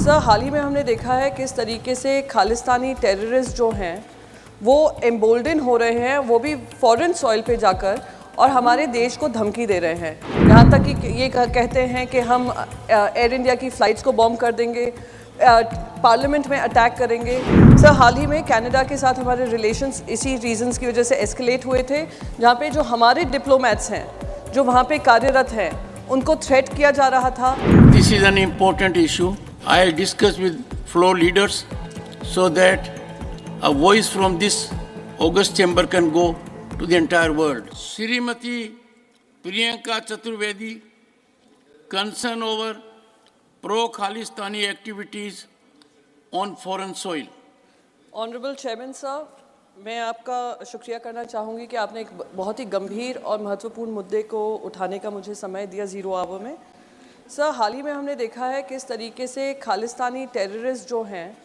Sir, हाल ही में हमने देखा है किस तरीके से खालिस्तानी टेररिस्ट जो हैं वो एम्बोल्डन हो रहे हैं, वो भी फॉरेन सॉइल पे जाकर, और हमारे देश को धमकी दे रहे हैं। यहाँ तक कि ये कहते हैं कि हम एयर इंडिया की फ़्लाइट्स को बॉम्ब कर देंगे, पार्लियामेंट में अटैक करेंगे। सर, हाल ही में कनाडा के साथ हमारे रिलेशंस इसी रीजंस की वजह से एस्केलेट हुए थे, जहाँ पे जो हमारे डिप्लोमेट्स हैं जो वहाँ पे कार्यरत हैं उनको थ्रेट किया जा रहा था। This is an important issue. I'll discuss with floor leaders so that a voice from this august chamber can go to the entire world. Srimati Priyanka Chaturvedi, concern over pro-Khalistani activities on foreign soil. Honourable chairman साहब, मैं आपका शुक्रिया करना चाहूँगी कि आपने एक बहुत ही गंभीर और महत्वपूर्ण मुद्दे को उठाने का मुझे समय दिया ज़ीरो आवर में। सर, हाल ही में हमने देखा है किस तरीके से खालिस्तानी टेररिस्ट जो हैं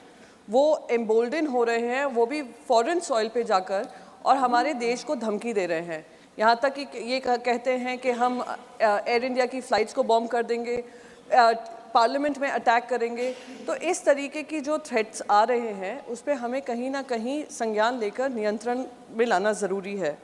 वो एम्बोल्डन हो रहे हैं, वो भी फॉरेन सॉइल पे जाकर, और हमारे देश को धमकी दे रहे हैं। यहाँ तक कि ये कहते हैं कि हम एयर इंडिया की फ़्लाइट्स को बॉम्ब कर देंगे, पार्लियामेंट में अटैक करेंगे। तो इस तरीके की जो थ्रेट्स आ रहे हैं उस पर हमें कहीं ना कहीं संज्ञान लेकर नियंत्रण में लाना ज़रूरी है।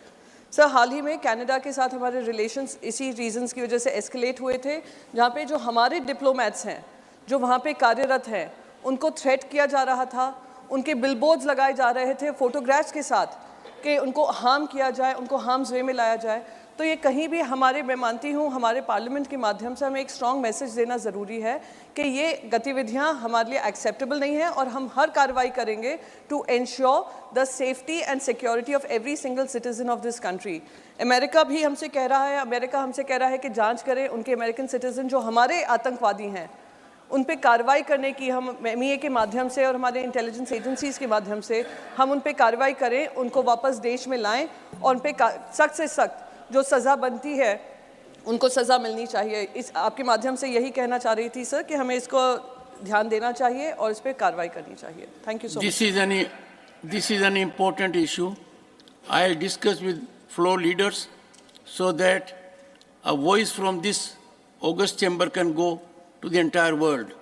सर, हाल ही में कनाडा के साथ हमारे रिलेशंस इसी रीजंस की वजह से एस्केलेट हुए थे, जहाँ पे जो हमारे डिप्लोमेट्स हैं जो वहाँ पे कार्यरत हैं उनको थ्रेट किया जा रहा था, उनके बिलबोर्ड्स लगाए जा रहे थे फ़ोटोग्राफ्स के साथ कि उनको हार्म किया जाए, उनको हार्म्स वे में लाया जाए। तो ये कहीं भी मैं मानती हूँ हमारे पार्लियामेंट के माध्यम से हमें एक स्ट्रॉन्ग मैसेज देना ज़रूरी है कि ये गतिविधियाँ हमारे लिए एक्सेप्टेबल नहीं है, और हम हर कार्रवाई करेंगे to ensure the safety and security of every single citizen of this country. America भी हमसे कह रहा है कि जांच करें उनके अमेरिकन सिटीजन जो हमारे आतंकवादी हैं उन पे कार्रवाई करने की, हम MEA के माध्यम से और हमारे इंटेलिजेंस एजेंसीज़ के माध्यम से हम उन पे कार्रवाई करें, उनको वापस देश में लाएं, और उन पे सख्त से सख्त जो सज़ा बनती है उनको सज़ा मिलनी चाहिए। इस आपके माध्यम से यही कहना चाह रही थी सर कि हमें इसको ध्यान देना चाहिए और इस पर कार्रवाई करनी चाहिए। Thank you so much. This is an important issue. I'll discuss with floor leaders so that a voice from this august chamber can go to the entire world.